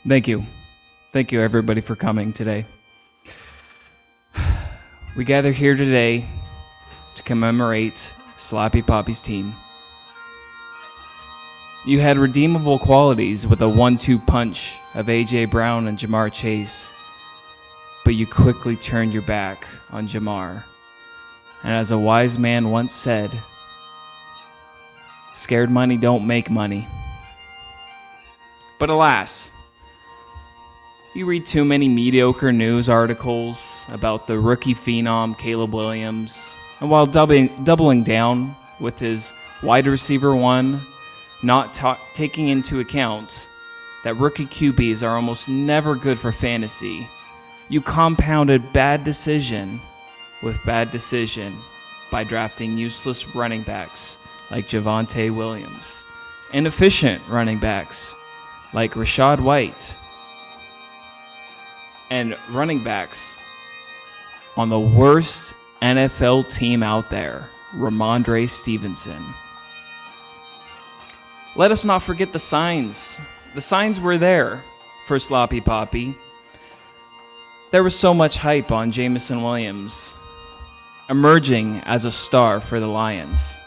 Thank you. Thank you, everybody, for coming today. We gather here today to commemorate Sloppi Papi's team. You had redeemable qualities with a 1-2 punch of A.J. Brown and Jamar Chase, but you quickly turned your back on Jamar. And as a wise man once said, scared money don't make money. But alas, you read too many mediocre news articles about the rookie phenom Caleb Williams, and while doubling down with his wide receiver one, not taking into account that rookie QBs are almost never good for fantasy, you compounded bad decision with bad decision by drafting useless running backs like Javonte Williams, inefficient running backs like Rachaad White, and running backs on the worst NFL team out there, Ramondre Stevenson. Let us not forget the signs. The signs were there for Sloppi Papi. There was so much hype on Jameson Williams emerging as a star for the Lions.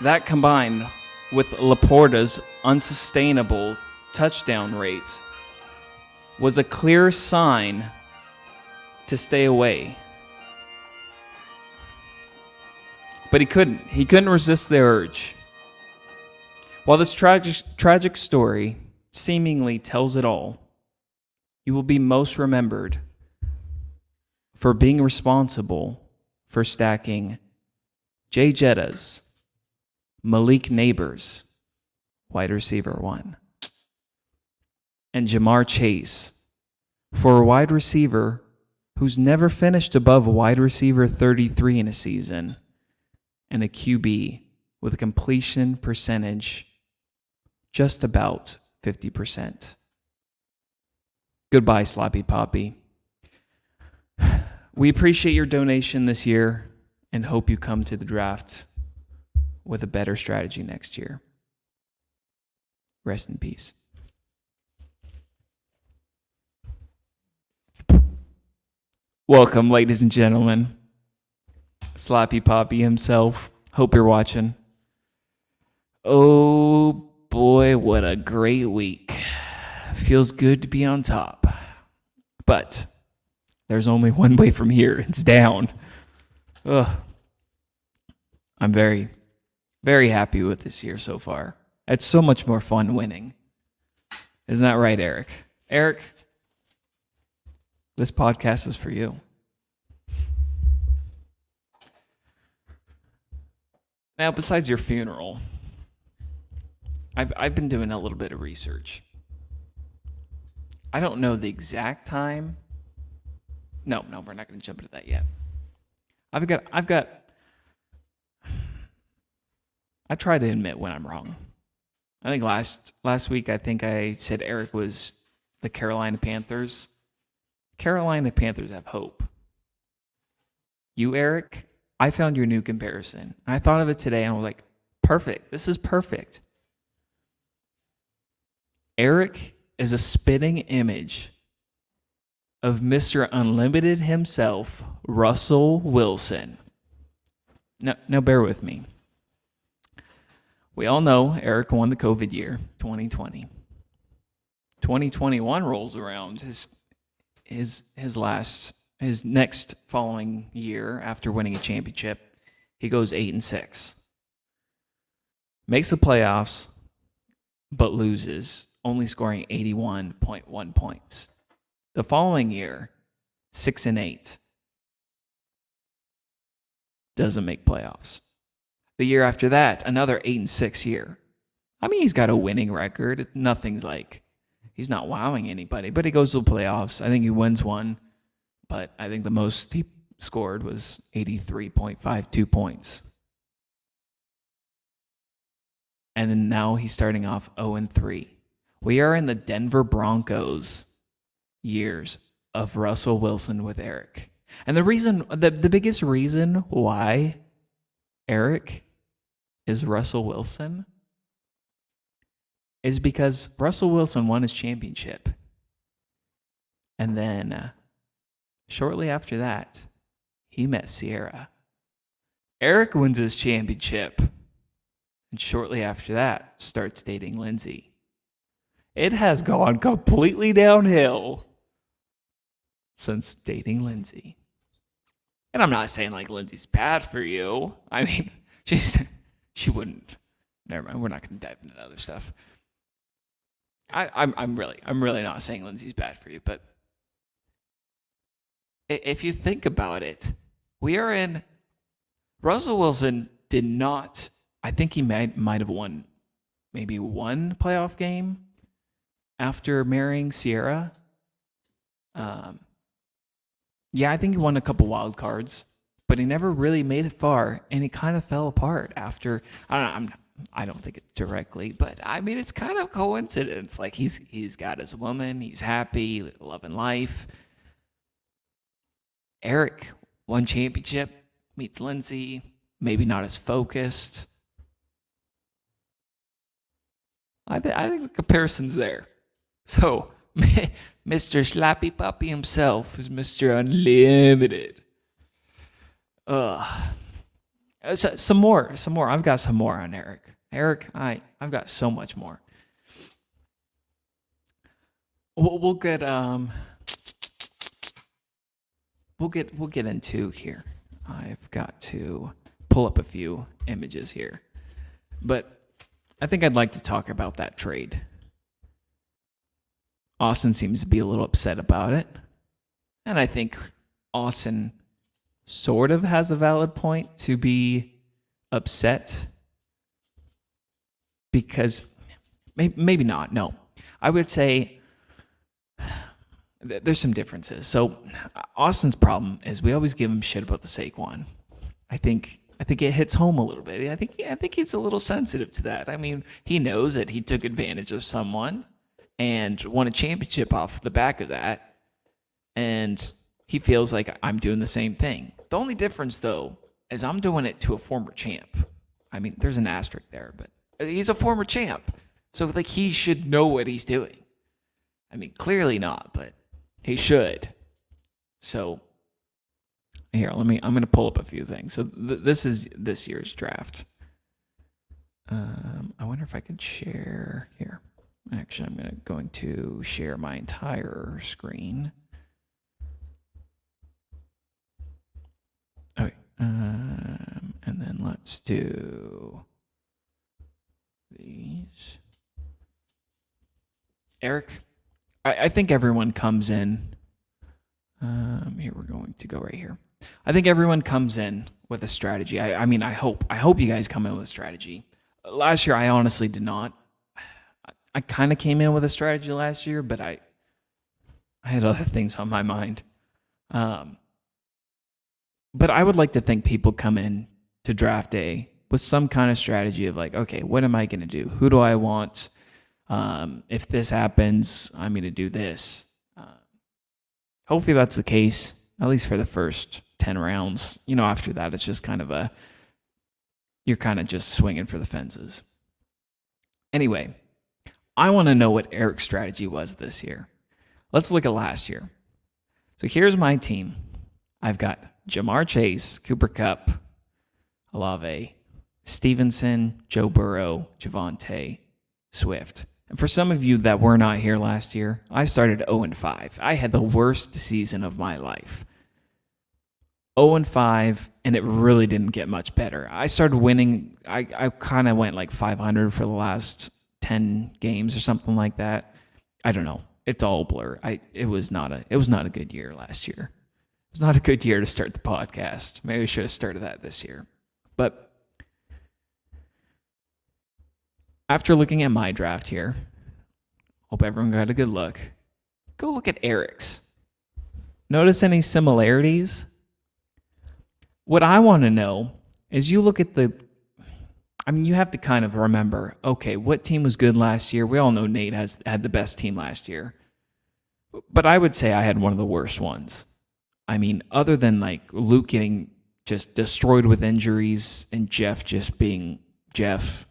That combined with Laporta's unsustainable touchdown rate was a clear sign to stay away. But he couldn't resist the urge. While this tragic story seemingly tells it all, you will be most remembered for being responsible for stacking Jay Jetta's Malik Neighbors, wide receiver one, and Jamar Chase for a wide receiver who's never finished above wide receiver 33 in a season, and a QB with a completion percentage just about 50%. Goodbye, Sloppi Papi. We appreciate your donation this year and hope you come to the draft with a better strategy next year. Rest in peace. Welcome, ladies and gentlemen. Sloppi Papi himself. Hope you're watching. Oh boy, what a great week. Feels good to be on top. But there's only one way from here. It's down. Ugh. I'm very, very happy with this year so far. It's so much more fun winning. Isn't that right, Eric? Eric, this podcast is for you. Now, besides your funeral, I've been doing a little bit of research. I don't know the exact time. No, we're not going to jump into that yet. I try to admit when I'm wrong. I think last week I said Eric was the Carolina Panthers. Carolina Panthers have hope. You, Eric, I found your new comparison. And I thought of it today and I was like, perfect. This is perfect. Eric is a spitting image of Mr. Unlimited himself, Russell Wilson. Now bear with me. We all know Eric won the COVID year, 2020. 2021 rolls around, his next following year after winning a championship. He goes 8-6. Makes the playoffs, but loses, only scoring 81.1 points. The following year, 6-8. Doesn't make playoffs. The year after that, another 8-6 year. I mean, he's got a winning record. Nothing's like, he's not wowing anybody, but he goes to the playoffs. I think he wins one, but I think the most he scored was 83.52 points. And then now he's starting off 0-3. We are in the Denver Broncos years of Russell Wilson with Eric. And the biggest reason why Eric is Russell Wilson is because Russell Wilson won his championship. And then shortly after that, he met Sierra. Eric wins his championship. And shortly after that, starts dating Lindsay. It has gone completely downhill since dating Lindsay. And I'm not saying like Lindsay's bad for you. I mean, she wouldn't. Never mind. We're not going to dive into other stuff. I'm really not saying Lindsay's bad for you, but if you think about it, we are in. Russell Wilson did not. I think he might have won maybe one playoff game after marrying Sierra. Yeah, I think he won a couple wild cards, but he never really made it far, and he kind of fell apart after. I don't think it's directly, but I mean it's kind of coincidence. Like he's got his woman, he's happy, loving life. Eric won championship, meets Lindsay, maybe not as focused. I think the comparison's there. So, Mr. Sloppi Papi himself is Mr. Unlimited. Some more. I've got some more on Eric. I've got so much more. We'll get into here. I've got to pull up a few images here, but I think I'd like to talk about that trade. Austin seems to be a little upset about it, and I think Austin sort of has a valid point to be upset because maybe not. No, I would say there's some differences. So Austin's problem is we always give him shit about the Saquon. I think it hits home a little bit. I think he's a little sensitive to that. I mean, he knows that he took advantage of someone and won a championship off the back of that, and he feels like I'm doing the same thing. The only difference, though, is I'm doing it to a former champ. I mean, there's an asterisk there, but he's a former champ, so like he should know what he's doing. I mean, clearly not, but he should. So here, I'm going to pull up a few things. So this is this year's draft. I wonder if I can share here. Actually, I'm going to share my entire screen. Okay, and then let's do these. Eric, I think everyone comes in. Here we're going to go right here. I think everyone comes in with a strategy. I mean, I hope you guys come in with a strategy. Last year, I honestly did not. I kind of came in with a strategy last year, but I had other things on my mind. But I would like to think people come in to draft day with some kind of strategy of like, okay, what am I going to do? Who do I want? If this happens, I'm going to do this. Hopefully that's the case, at least for the first 10 rounds. You know, after that, it's just kind of you're kind of just swinging for the fences. Anyway, I want to know what Eric's strategy was this year. Let's look at last year. So here's my team. I've got Jamar Chase, Cooper Kupp, Olave, Stevenson, Joe Burrow, Javonte, Swift. And for some of you that were not here last year, I started 0-5. I had the worst season of my life. 0-5, and it really didn't get much better. I started winning. I kind of went like 500 for the last 10 games or something like that. I don't know. It's all blur. It was not a good year last year. It was not a good year to start the podcast. Maybe we should have started that this year. But after looking at my draft here, hope everyone got a good look. Go look at Eric's. Notice any similarities? What I want to know is you look at you have to kind of remember, okay, what team was good last year? We all know Nate had the best team last year. But I would say I had one of the worst ones. I mean, other than like Luke getting just destroyed with injuries and Jeff just being Jeff.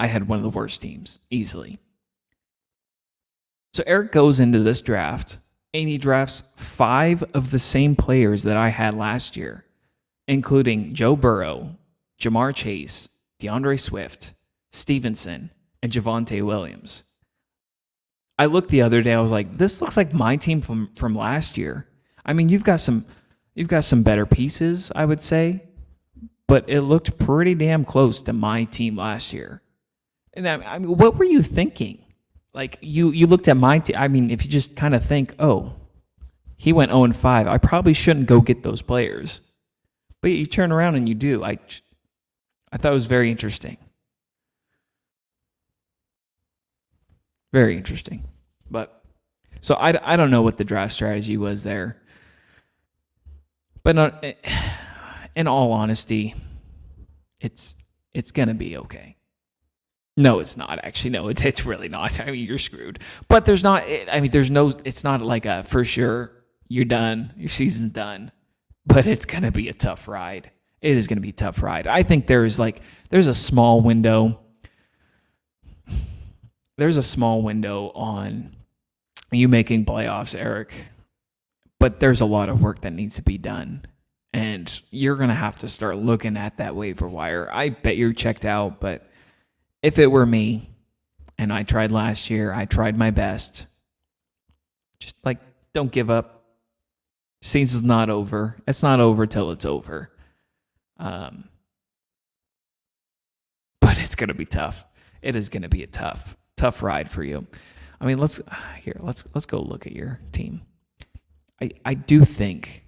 I had one of the worst teams, easily. So Eric goes into this draft and he drafts 5 of the same players that I had last year, including Joe Burrow, Jamar Chase, DeAndre Swift, Stevenson, and Javonte Williams. I looked the other day, I was like, this looks like my team from last year. I mean, you've got some better pieces, I would say, but it looked pretty damn close to my team last year. And I mean, what were you thinking? Like, you looked at my team. I mean, if you just kind of think, oh, he went 0-5, I probably shouldn't go get those players. But you turn around and you do. I thought it was very interesting. Very interesting. But so I don't know what the draft strategy was there. But in all honesty, it's going to be okay. No, it's not actually. No, it's really not. I mean, you're screwed. But there's not. It's not like a for sure you're done. Your season's done. But it's gonna be a tough ride. It is gonna be a tough ride. I think there's a small window. There's a small window on you making playoffs, Eric. But there's a lot of work that needs to be done. And you're gonna have to start looking at that waiver wire. I bet you're checked out, but if it were me, and I tried last year, I tried my best. Just don't give up. Season's not over. It's not over till it's over. But it's gonna be tough. It is gonna be a tough ride for you. I mean, let's go look at your team. I do think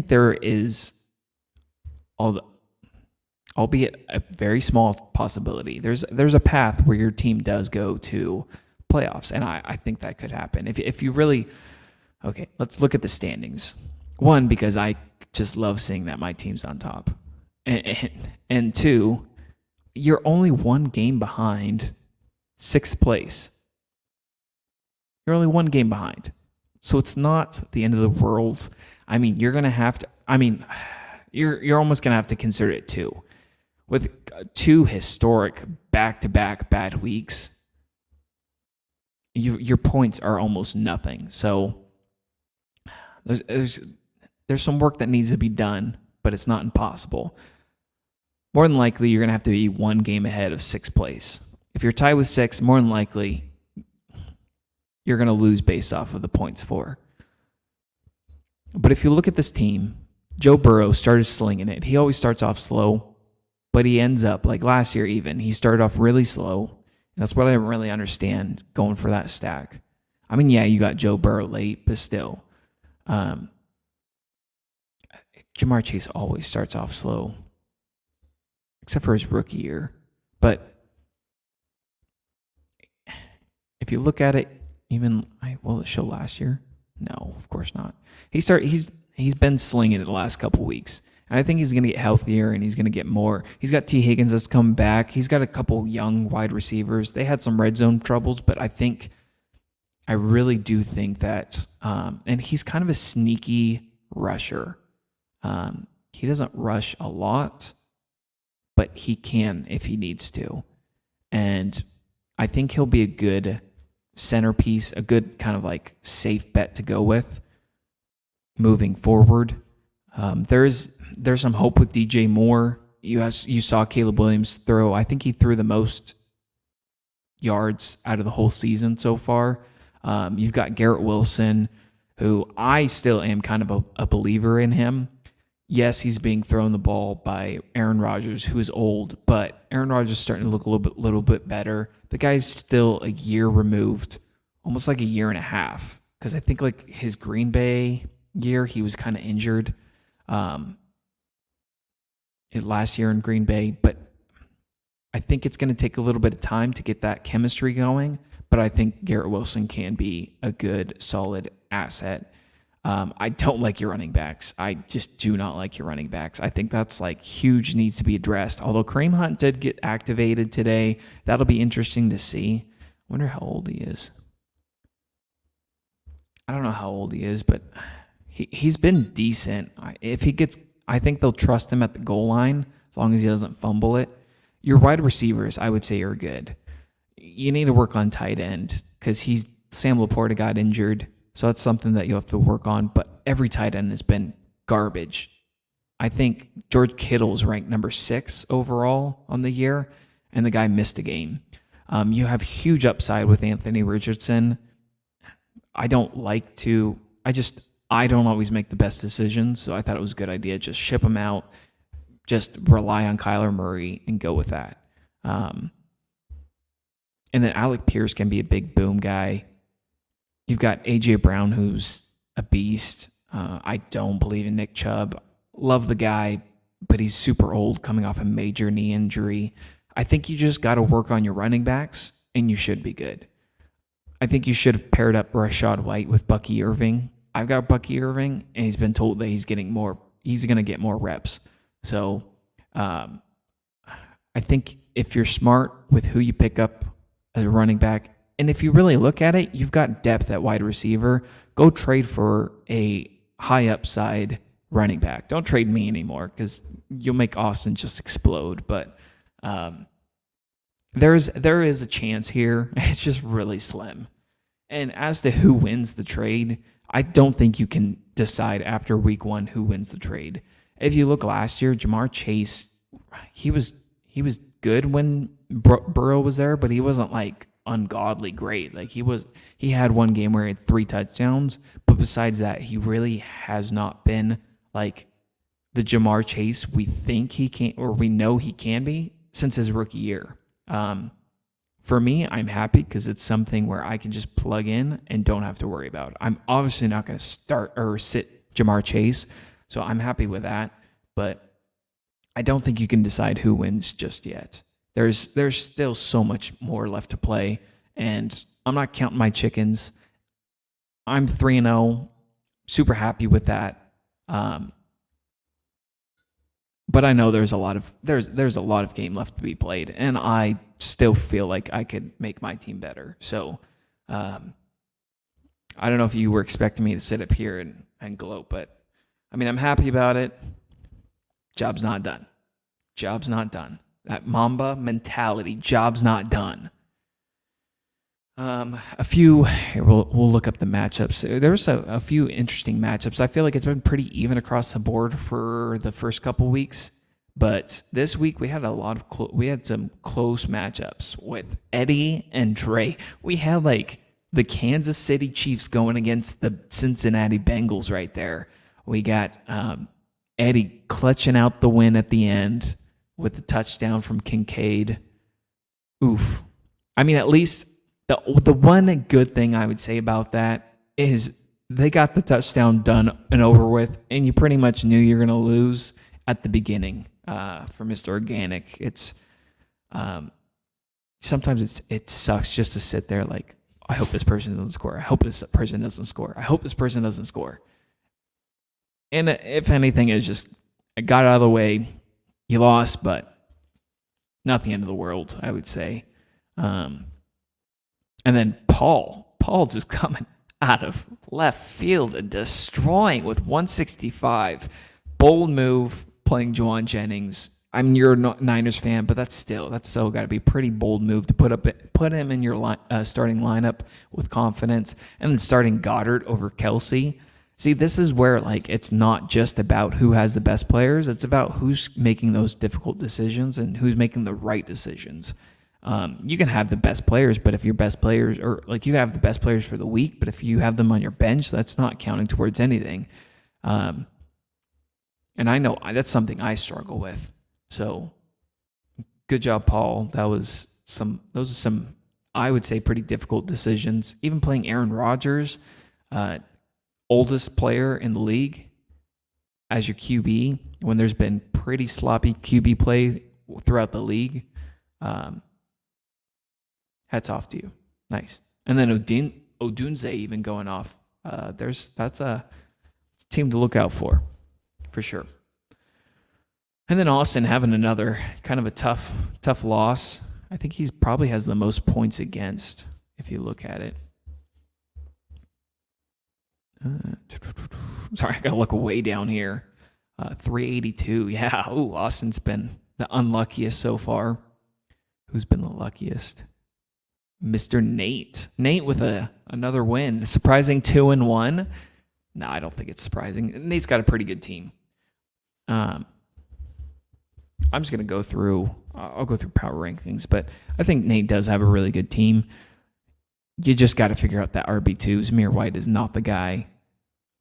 there is albeit a very small possibility. There's a path where your team does go to playoffs, and I think that could happen. If you really, okay, let's look at the standings. One, because I just love seeing that my team's on top, and two, you're only one game behind 6th place. You're only one game behind, so it's not the end of the world. I mean, you're gonna have to. I mean, you're almost gonna have to consider it too. With 2 historic back-to-back bad weeks, your points are almost nothing. So there's some work that needs to be done, but it's not impossible. More than likely, you're going to have to be 1 game ahead of 6th place. If you're tied with 6, more than likely, you're going to lose based off of the points for. But if you look at this team, Joe Burrow started slinging it. He always starts off slow. But he ends up, like last year even, he started off really slow. That's what I didn't really understand going for that stack. I mean, yeah, you got Joe Burrow late, but still. Jamar Chase always starts off slow, except for his rookie year. But if you look at it, will it show last year? No, of course not. He's been slinging it the last couple weeks. And I think he's going to get healthier and he's going to get more. He's got T. Higgins that's come back. He's got a couple young wide receivers. They had some red zone troubles, but I really do think that, and he's kind of a sneaky rusher. He doesn't rush a lot, but he can if he needs to. And I think he'll be a good centerpiece, a good kind of like safe bet to go with moving forward. There's some hope with DJ Moore. You saw Caleb Williams throw. I think he threw the most yards out of the whole season so far. You've got Garrett Wilson, who I still am kind of a believer in him. Yes, he's being thrown the ball by Aaron Rodgers, who is old, but Aaron Rodgers is starting to look a little bit better. The guy's still a year removed, almost like a year and a half, because I think like his Green Bay year, he was kind of injured. Last year in Green Bay, but I think it's going to take a little bit of time to get that chemistry going, but I think Garrett Wilson can be a good, solid asset. I don't like your running backs. I just do not like your running backs. I think that's like huge, needs to be addressed. Although Kareem Hunt did get activated today, that'll be interesting to see. I wonder how old he is. I don't know how old he is, but he's been decent. I think they'll trust him at the goal line as long as he doesn't fumble it. Your wide receivers, I would say, are good. You need to work on tight end because Sam Laporta got injured, so that's something that you'll have to work on. But every tight end has been garbage. I think George Kittle's ranked number 6 overall on the year, and the guy missed a game. You have huge upside with Anthony Richardson. I don't always make the best decisions, so I thought it was a good idea. Just ship him out, just rely on Kyler Murray and go with that. And then Alec Pierce can be a big boom guy. You've got A.J. Brown, who's a beast. I don't believe in Nick Chubb. Love the guy, but he's super old, coming off a major knee injury. I think you just got to work on your running backs, and you should be good. I think you should have paired up Rashad White with Bucky Irving. I've got Bucky Irving, and he's been told that he's going to get more reps. So I think if you're smart with who you pick up as a running back, and if you really look at it, you've got depth at wide receiver, go trade for a high upside running back. Don't trade me anymore because you'll make Austin just explode. But there is a chance here. It's just really slim. And as to who wins the trade, I don't think you can decide after week 1 who wins the trade. If you look last year, Jamar Chase, he was good when Burrow was there, but he wasn't like ungodly great. Like he had one game where he had 3 touchdowns, but besides that, he really has not been like the Jamar Chase we think he can, or we know he can be, since his rookie year. For me, I'm happy because it's something where I can just plug in and don't have to worry about. I'm obviously not going to start or sit Jamar Chase, so I'm happy with that. But I don't think you can decide who wins just yet. There's still so much more left to play, and I'm not counting my chickens. I'm 3-0, super happy with that. But I know there's a lot of game left to be played, and I still feel like I could make my team better. So I don't know if you were expecting me to sit up here and gloat, but I mean, I'm happy about it. Job's not done. Job's not done. That Mamba mentality, job's not done. We'll look up the matchups. There's a few interesting matchups. I feel like it's been pretty even across the board for the first couple weeks, but this week we had some close matchups with Eddie and Dre. We had like the Kansas City Chiefs going against the Cincinnati Bengals right there. We got Eddie clutching out the win at the end with the touchdown from Kincaid. Oof. I mean, at least the one good thing I would say about that is they got the touchdown done and over with, and you pretty much knew you're going to lose at the beginning for Mr. Organic. It's sometimes it sucks just to sit there like, I hope this person doesn't score. I hope this person doesn't score. I hope this person doesn't score. And if anything, it's just, it got out of the way. You lost, but not the end of the world, I would say. And then Paul just coming out of left field and destroying with 165. Bold move, playing Juwan Jennings. You're a Niners fan, but that's still got to be a pretty bold move to put him in your starting lineup with confidence, and then starting Goddard over Kelsey. See, this is where it's not just about who has the best players. It's about who's making those difficult decisions and who's making the right decisions. You can have the best players, but if your best players, or you can have the best players for the week, but if you have them on your bench, that's not counting towards anything. And I know that's something I struggle with. So, good job, Paul. Those are some, I would say, pretty difficult decisions. Even playing Aaron Rodgers, oldest player in the league, as your QB, when there's been pretty sloppy QB play throughout the league. Hats off to you. Nice. And then Odunze even going off. That's a team to look out for sure. And then Austin having another kind of a tough loss. I think he's probably has the most points against, if you look at it. Sorry, I gotta look way down here. 382. Yeah. Ooh, Austin's been the unluckiest so far. Who's been the luckiest? Mr. Nate. Nate with another win. Surprising 2-1. No, I don't think it's surprising. Nate's got a pretty good team. I'm just gonna go through. I'll go through power rankings, but I think Nate does have a really good team. You just got to figure out that RB2. Zamir White is not the guy.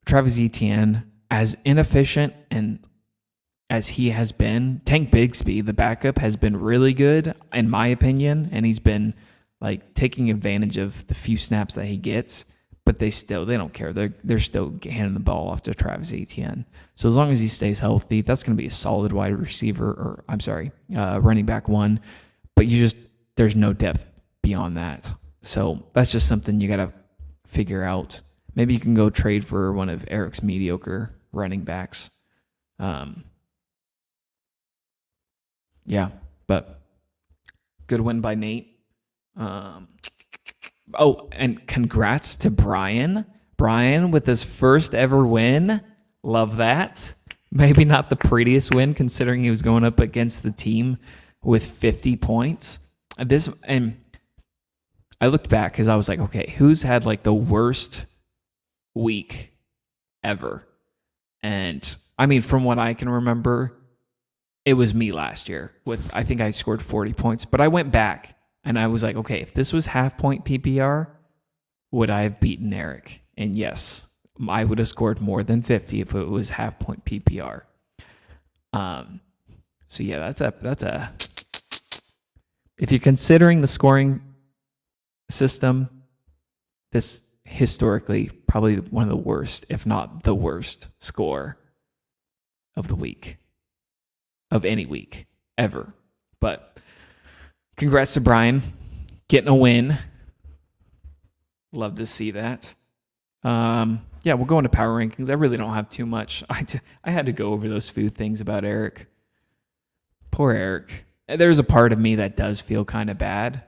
Travis Etienne, as inefficient and as he has been, Tank Bigsby, the backup, has been really good in my opinion, and he's been like taking advantage of the few snaps that he gets. But they don't care. They're still handing the ball off to Travis Etienne. So as long as he stays healthy, that's going to be a solid wide receiver, running back one. But there's no depth beyond that. So that's just something you got to figure out. Maybe you can go trade for one of Eric's mediocre running backs. Yeah, but good win by Nate. And congrats to Brian. Brian with his first ever win. Love that. Maybe not the prettiest win considering he was going up against the team with 50 points. And I looked back because I was like, okay, who's had like the worst week ever? And I mean, from what I can remember, it was me last year I think I scored 40 points. But I went back and I was like, okay, if this was half point PPR, would I have beaten Eric? And yes, I would have scored more than 50 if it was half point PPR. So yeah, that's a if you're considering the scoring system, this historically probably one of the worst, if not the worst score of the week, of any week ever. But congrats to Brian getting a win. Love to see that. Yeah, we'll go into power rankings. I really don't have too much. I had to go over those few things about Eric. Poor Eric. There's a part of me that does feel kind of bad,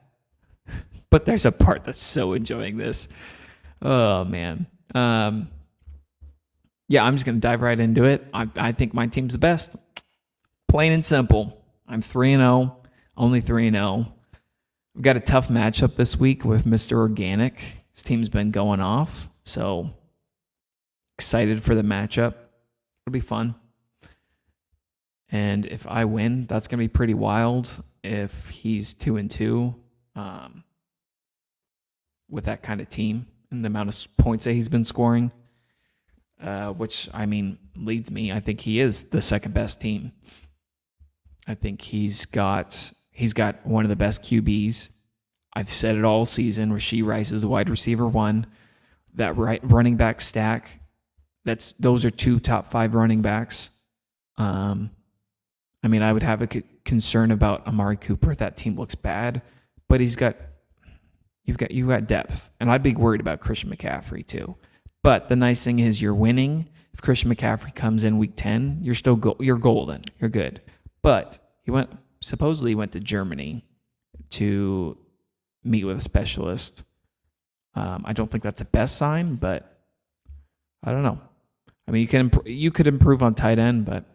but there's a part that's so enjoying this. Oh, man. Yeah, I'm just going to dive right into it. I think my team's the best. Plain and simple. I'm 3-0, only 3-0. We've got a tough matchup this week with Mr. Organic. His team's been going off, so excited for the matchup. It'll be fun. And if I win, that's going to be pretty wild. If he's 2-2 with that kind of team and the amount of points that he's been scoring, which, I mean, leads me. I think he is the second best team. I think he's got one of the best QBs. I've said it all season. Rashee Rice is a wide receiver one. That running back stack, those are 2 top 5 running backs. I mean, I would have a concern about Amari Cooper if that team looks bad, but you've got depth, and I'd be worried about Christian McCaffrey too. But the nice thing is you're winning. If Christian McCaffrey comes in week 10, you're golden. You're good. But he supposedly went to Germany to meet with a specialist. I don't think that's the best sign, but I don't know. I mean, you could improve on tight end, but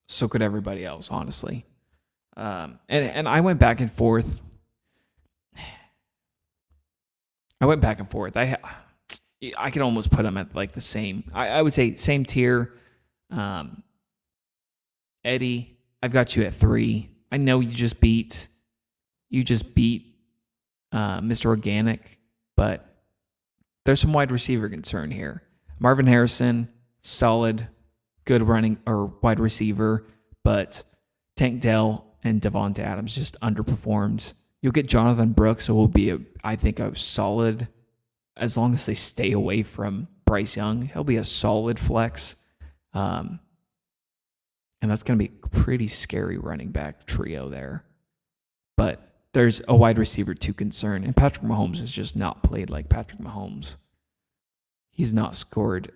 so could everybody else, honestly. And I went back and forth. I could almost put them at like the same. I would say same tier. Eddie, I've got you at 3. I know you just beat Mr. Organic, but there's some wide receiver concern here. Marvin Harrison, solid, good running or wide receiver, but Tank Dell and Devonta Adams just underperformed. You'll get Jonathan Brooks, so will be I think a solid, as long as they stay away from Bryce Young, he'll be a solid flex. And that's going to be a pretty scary running back trio there. But there's a wide receiver to concern, and Patrick Mahomes has just not played like Patrick Mahomes. He's not scored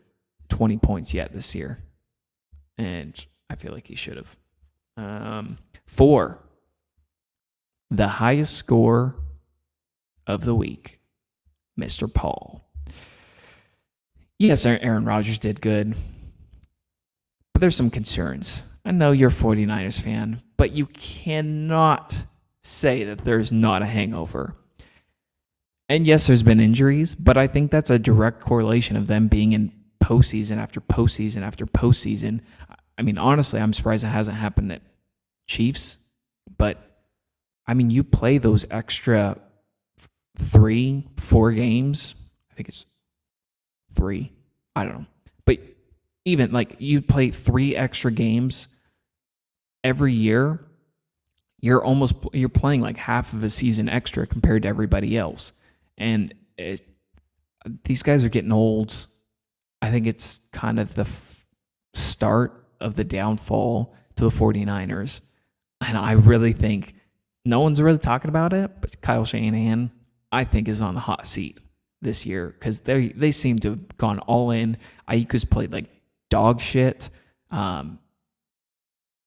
20 points yet this year, and I feel like he should have. 4, the highest score of the week, Mr. Paul. Yes, Aaron Rodgers did good, but there's some concerns. I know you're a 49ers fan, but you cannot say that there's not a hangover. And yes, there's been injuries, but I think that's a direct correlation of them being in postseason after postseason after postseason. I mean, honestly, I'm surprised it hasn't happened at Chiefs, but I mean, you play those extra 3-4 games. I think it's 3. I don't know. But even like you play 3 extra games every year, you're playing like half of a season extra compared to everybody else. And these guys are getting old. I think it's kind of the start of the downfall to the 49ers. And I really think no one's really talking about it, but Kyle Shanahan, I think, is on the hot seat this year because they seem to have gone all in. Ayuka's played like dog shit.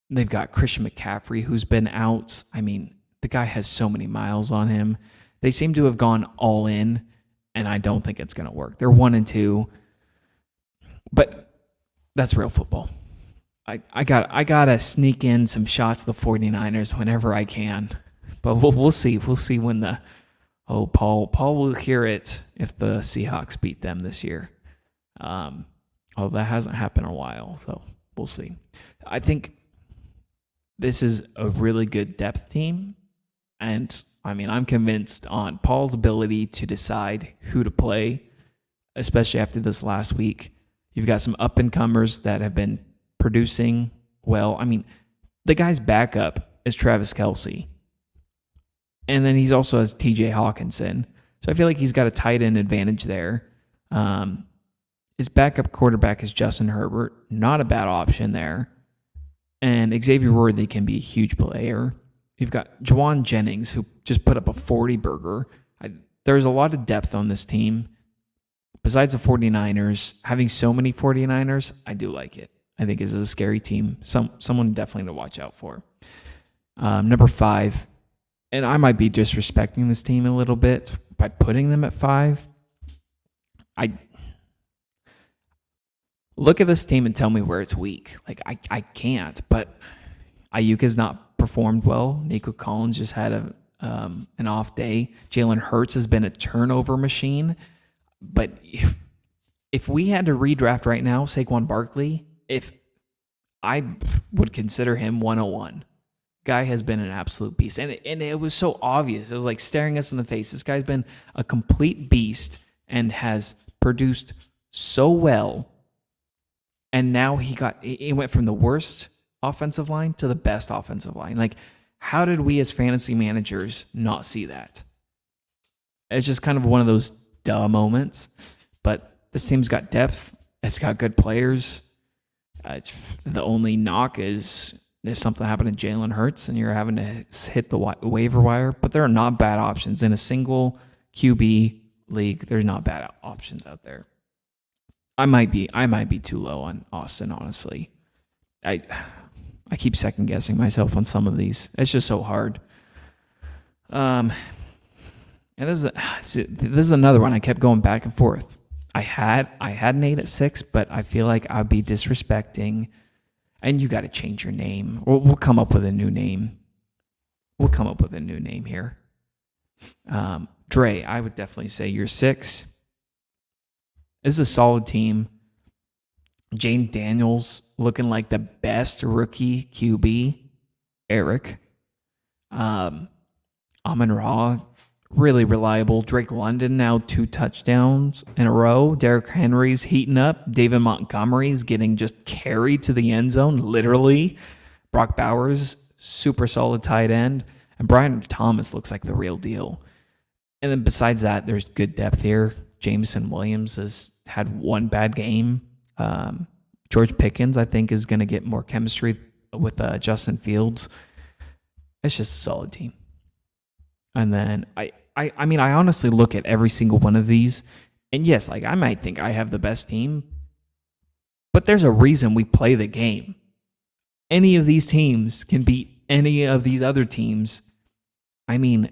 They've got Christian McCaffrey, who's been out. I mean, the guy has so many miles on him. They seem to have gone all in, and I don't think it's going to work. They're 1-2, but that's real football. I gotta sneak in some shots of the 49ers whenever I can, but we'll see. We'll see when Paul will hear it if the Seahawks beat them this year. That hasn't happened in a while, so we'll see. I think this is a really good depth team, and I mean, I'm convinced on Paul's ability to decide who to play, especially after this last week. You've got some up-and-comers that have been producing well. I mean, the guy's backup is Travis Kelce. And then he's also has TJ Hawkinson. So I feel like he's got a tight end advantage there. His backup quarterback is Justin Herbert. Not a bad option there. And Xavier Worthy can be a huge player. You've got Juwan Jennings, who just put up a 40-burger. There's a lot of depth on this team. Besides the 49ers, having so many 49ers, I do like it. I think it's a scary team. Someone definitely to watch out for. Number 5, and I might be disrespecting this team a little bit by putting them at 5. I look at this team and tell me where it's weak. Like, I can't, but Ayuka's not performed well. Nico Collins just had an off day. Jalen Hurts has been a turnover machine. But if we had to redraft right now, Saquon Barkley, if I would consider him 101. Guy has been an absolute beast. And it was so obvious. It was like staring us in the face. This guy's been a complete beast and has produced so well. And now he went from the worst offensive line to the best offensive line. Like, how did we as fantasy managers not see that? It's just kind of one of those duh moments. But this team's got depth. It's got good players. The only knock is if something happened to Jalen Hurts and you're having to hit the waiver wire. But there are not bad options. In a single QB league, there's not bad options out there. I might be too low on Austin, honestly. I keep second guessing myself on some of these. It's just so hard. And this is another one I kept going back and forth. I had an 8 at 6, but I feel like I'd be disrespecting. And you got to change your name. We'll come up with a new name. We'll come up with a new name here. Dre, I would definitely say you're 6. This is a solid team. Jane Daniels looking like the best rookie QB. Eric. Amon-Ra, really reliable. Drake London now 2 touchdowns in a row. Derrick Henry's heating up. David Montgomery's getting just carried to the end zone, literally. Brock Bowers, super solid tight end. And Brian Thomas looks like the real deal. And then besides that, there's good depth here. Jameson Williams has had one bad game. George Pickens, I think, is going to get more chemistry with Justin Fields. It's just a solid team. And then I honestly look at every single one of these, and yes, like I might think I have the best team, but there's a reason we play the game. Any of these teams can beat any of these other teams. I mean,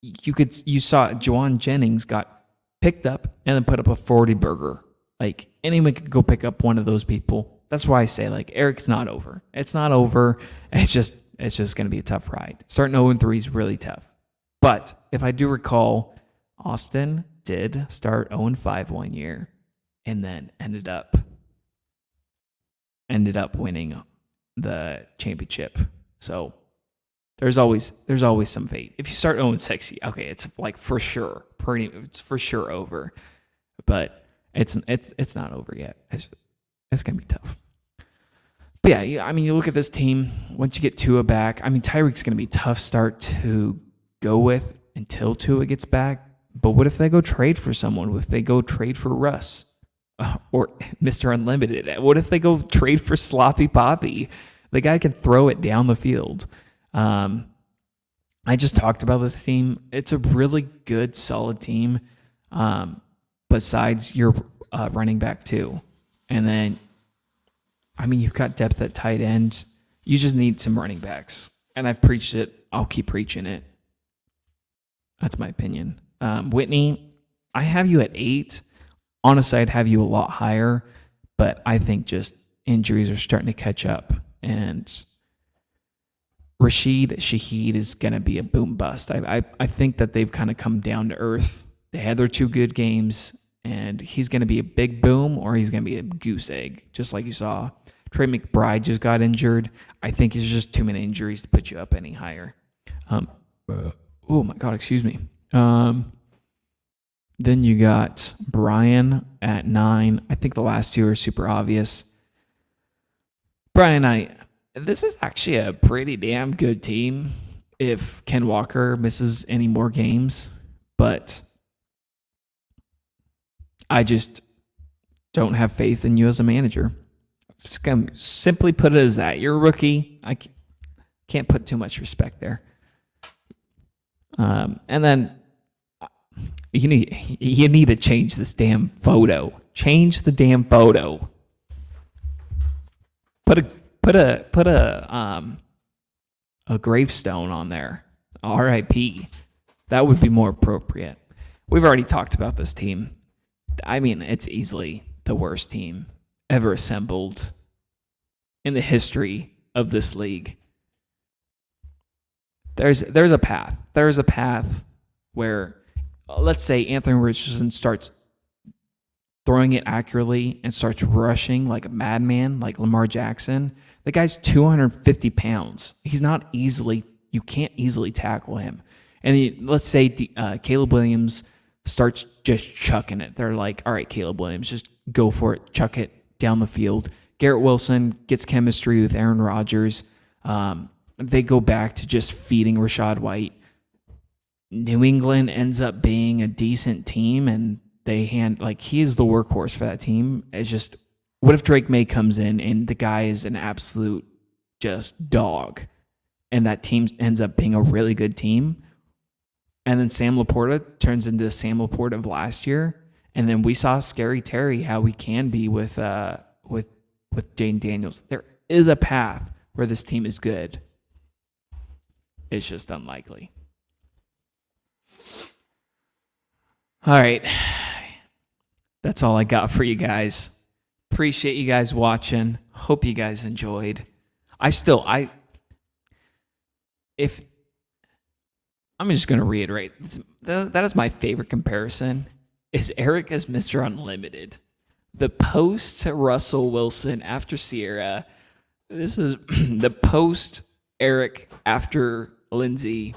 you saw Juwan Jennings got picked up and then put up a 40-burger. Like anyone could go pick up one of those people. That's why I say like Eric's not over. It's not over. It's just going to be a tough ride. Starting 0-3 is really tough. But if I do recall, Austin did start 0-5 one year and then ended up winning the championship. So there's always some fate. If you start 0-6, okay, it's like for sure, it's for sure over. But it's not over yet. It's gonna be tough. But yeah, I mean, you look at this team. Once you get Tua back, I mean, Tyreek's gonna be a tough start to go with until Tua gets back. But what if they go trade for someone? What if they go trade for Russ or Mr. Unlimited? What if they go trade for Sloppi Papi? The guy can throw it down the field. I just talked about this team. It's a really good, solid team. Besides your running back too, and then, I mean, you've got depth at tight end. You just need some running backs, and I've preached it. I'll keep preaching it. That's my opinion. Whitney, I have you at 8. Honestly, I'd have you a lot higher, but I think just injuries are starting to catch up, and Rashid Shaheed is going to be a boom bust. I think that they've kind of come down to earth. They had their 2 good games, and he's going to be a big boom or he's going to be a goose egg, just like you saw. Trey McBride just got injured. I think it's just too many injuries to put you up any higher. Oh, my God, excuse me. Then you got Brian at 9. I think the last 2 are super obvious. Brian, this is actually a pretty damn good team if Ken Walker misses any more games, but I just don't have faith in you as a manager. Just gonna simply put it as that. You're a rookie. I can't put too much respect there. And then you need to change this damn photo. Change the damn photo. Put a gravestone on there. R.I.P. That would be more appropriate. We've already talked about this team. I mean, it's easily the worst team ever assembled in the history of this league. There's a path. There's a path where, let's say, Anthony Richardson starts throwing it accurately and starts rushing like a madman, like Lamar Jackson. The guy's 250 pounds. He's not easily, you can't easily tackle him. And let's say Caleb Williams starts just chucking it. They're like, all right, Caleb Williams, just go for it, chuck it down the field. Garrett Wilson gets chemistry with Aaron Rodgers. They go back to just feeding Rachaad White. New England ends up being a decent team, and he is the workhorse for that team. It's just, what if Drake May comes in and the guy is an absolute just dog, and that team ends up being a really good team? And then Sam Laporta turns into the Sam Laporta of last year. And then we saw Scary Terry, how we can be with Jane Daniels. There is a path where this team is good. It's just unlikely. All right. That's all I got for you guys. Appreciate you guys watching. Hope you guys enjoyed. I'm just going to reiterate, that is my favorite comparison, is Eric as Mr. Unlimited. The post Russell Wilson after Sierra. This is the post Eric after Lindsey.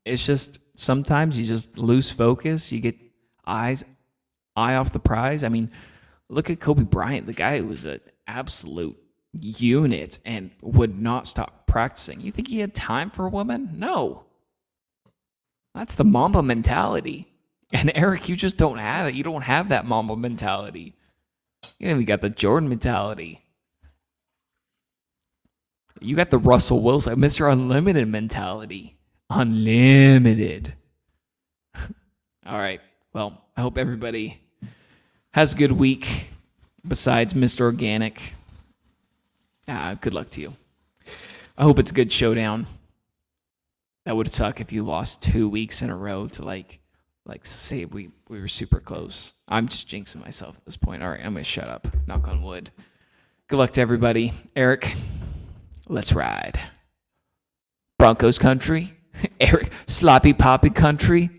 It's just, sometimes you just lose focus. You get eye off the prize. I mean, look at Kobe Bryant. The guy was an absolute unit and would not stop practicing. You think he had time for a woman? No. That's the Mamba mentality. And Eric, you just don't have it. You don't have that Mamba mentality. You haven't even got the Jordan mentality. You got the Russell Wilson, Mr. Unlimited mentality. Unlimited. All right. Well, I hope everybody has a good week besides Mr. Organic. Good luck to you. I hope it's a good showdown. That would suck if you lost 2 weeks in a row to like say we were super close. I'm just jinxing myself at this point. All right, I'm going to shut up. Knock on wood. Good luck to everybody. Eric, let's ride. Broncos country. Eric, sloppy Papi country.